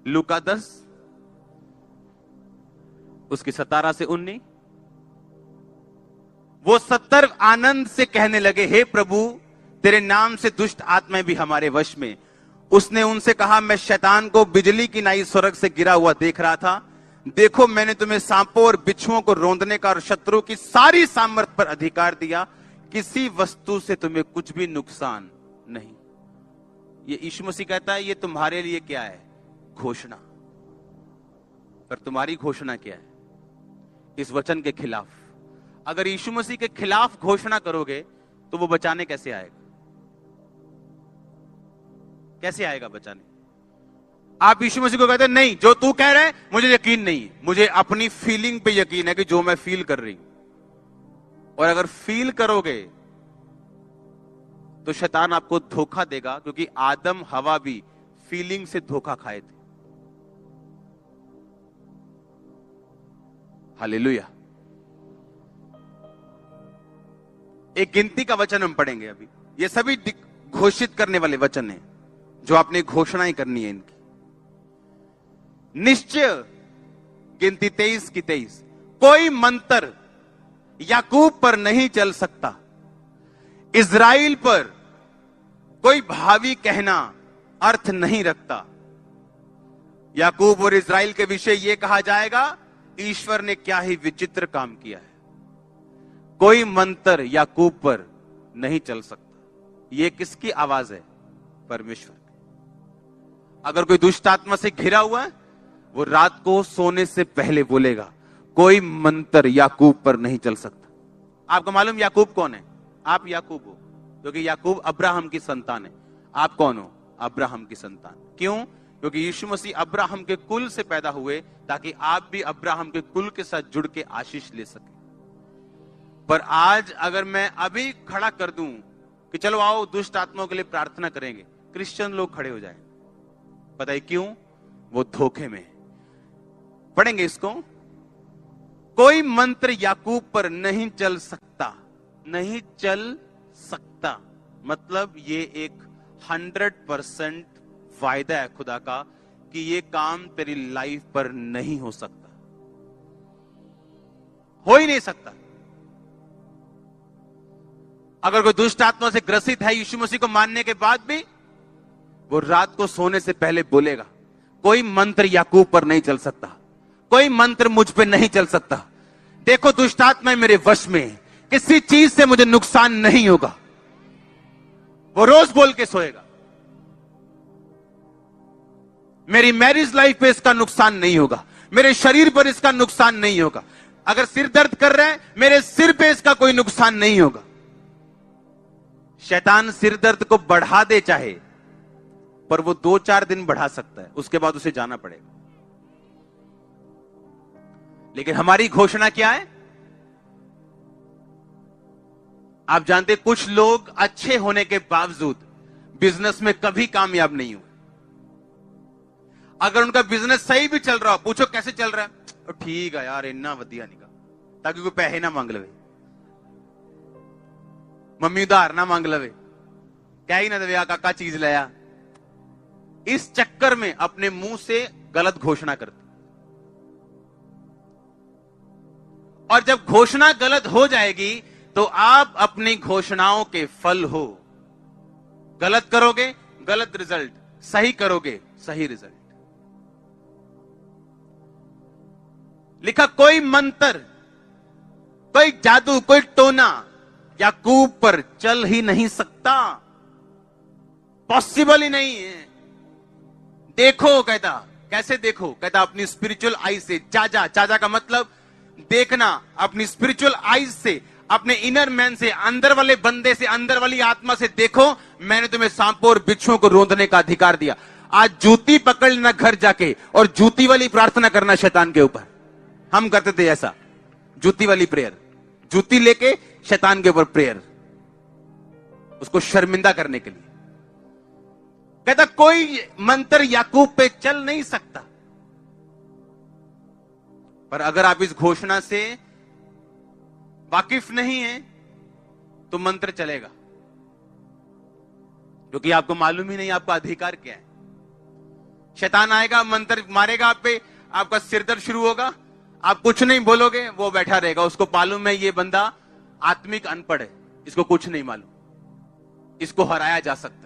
लूका 10 उसकी 17 से 19। वो 70 आनंद से कहने लगे, हे प्रभु तेरे नाम से दुष्ट आत्माएं भी हमारे वश में। उसने उनसे कहा, मैं शैतान को बिजली की नाई स्वर्ग से गिरा हुआ देख रहा था। देखो मैंने तुम्हें सांपों और बिच्छुओं को रौंदने का और शत्रु की सारी सामर्थ पर अधिकार दिया, किसी वस्तु से तुम्हें कुछ भी नुकसान नहीं। ये यीशु मसीह कहता है, ये तुम्हारे लिए क्या है? घोषणा। पर तुम्हारी घोषणा क्या है? इस वचन के खिलाफ। अगर यीशु मसीह के खिलाफ घोषणा करोगे तो वो बचाने कैसे आएगा? कैसे आएगा बचाने? आप यीशु मसीह को कहते हैं, नहीं जो तू कह रहा है मुझे यकीन नहीं, मुझे अपनी फीलिंग पे यकीन है कि जो मैं फील कर रही हूं। और अगर फील करोगे तो शैतान आपको धोखा देगा, क्योंकि आदम हवा भी फीलिंग से धोखा खाए थे। हालेलुया। एक गिनती का वचन हम पढ़ेंगे अभी। ये सभी घोषित करने वाले वचन हैं जो आपने घोषणाएं करनी है इनकी। निश्चय, गिनती 23 की 23, कोई मंत्र याकूब पर नहीं चल सकता, इज़राइल पर कोई भावी कहना अर्थ नहीं रखता। याकूब और इज़राइल के विषय यह कहा जाएगा, ईश्वर ने क्या ही विचित्र काम किया है। कोई मंत्र याकूब पर नहीं चल सकता। यह किसकी आवाज है? परमेश्वर की। अगर कोई दुष्ट आत्मा से घिरा हुआ है, वो रात को सोने से पहले बोलेगा, कोई मंत्र याकूब पर नहीं चल सकता। आपको मालूम याकूब कौन है? आप याकूब हो, क्योंकि याकूब अब्राहम की संतान है। आप कौन हो? अब्राहम की संतान। क्यों? क्योंकि यीशु मसीह अब्राहम के कुल से पैदा हुए, ताकि आप भी अब्राहम के कुल के साथ जुड़ के आशीष ले सके। पर आज अगर मैं अभी खड़ा कर दूं कि चलो आओ दुष्ट आत्माओं के लिए प्रार्थना करेंगे, क्रिश्चियन लोग खड़े हो जाएं। पता है क्यों? वो धोखे में। पढ़ेंगे इसको। कोई मंत्र याकूब पर नहीं चल सकता। नहीं चल सकता मतलब ये एक 100% वायदा है खुदा का कि ये काम तेरी लाइफ पर नहीं हो सकता, हो ही नहीं सकता। अगर कोई दुष्ट आत्मा से ग्रसित है यीशु मसीह को मानने के बाद भी, वो रात को सोने से पहले बोलेगा, कोई मंत्र याकूब पर नहीं चल सकता, कोई मंत्र मुझ पे नहीं चल सकता। देखो दुष्ट आत्मा मेरे वश में है, किसी चीज से मुझे नुकसान नहीं होगा। वो रोज बोल के सोएगा, मेरी मैरिज लाइफ पे इसका नुकसान नहीं होगा, मेरे शरीर पर इसका नुकसान नहीं होगा। अगर सिर दर्द कर रहा है, मेरे सिर पे इसका कोई नुकसान नहीं होगा। शैतान सिर दर्द को बढ़ा दे चाहे, पर वो 2-4 दिन बढ़ा सकता है, उसके बाद उसे जाना पड़ेगा। लेकिन हमारी घोषणा क्या है? आप जानते, कुछ लोग अच्छे होने के बावजूद बिजनेस में कभी कामयाब नहीं हुए। अगर उनका बिजनेस सही भी चल रहा हो, पूछो कैसे चल रहा है, ठीक है यार, इन्ना वधिया निका, ताकि कोई पैसे ना मांग लवे, मम्मी उधार ना मांग लवे, क्या ही ना दे काका चीज लाया। इस चक्कर में अपने मुंह से गलत घोषणा करते, और जब घोषणा गलत हो जाएगी तो आप अपनी घोषणाओं के फल हो। गलत करोगे गलत रिजल्ट, सही करोगे सही रिजल्ट। लिखा, कोई मंत्र, कोई जादू, कोई टोना याकूब पर चल ही नहीं सकता, पॉसिबल ही नहीं है। देखो कहता, कैसे देखो? कहता अपनी स्पिरिचुअल आई से। चाचा, चाचा का मतलब देखना, अपनी स्पिरिचुअल आईज से, अपने इनर मैन से, अंदर वाले बंदे से, अंदर वाली आत्मा से देखो, मैंने तुम्हें सांपों और बिच्छुओं को रोंदने का अधिकार दिया। आज जूती पकड़ लेना घर जाके और जूती वाली प्रार्थना करना शैतान के ऊपर। हम करते थे ऐसा, जूती वाली प्रेयर, जूती लेके शैतान के ऊपर प्रेयर, उसको शर्मिंदा करने के लिए। कहता कोई मंत्र याकूब पे चल नहीं सकता। पर अगर आप इस घोषणा से वाकिफ नहीं है तो मंत्र चलेगा, क्योंकि आपको मालूम ही नहीं आपका अधिकार क्या है। शैतान आएगा, मंत्र मारेगा आप पे, आपका सिर दर्द शुरू होगा, आप कुछ नहीं बोलोगे, वो बैठा रहेगा। उसको मालूम है ये बंदा आत्मिक अनपढ़ है, इसको कुछ नहीं मालूम, इसको हराया जा सकता है।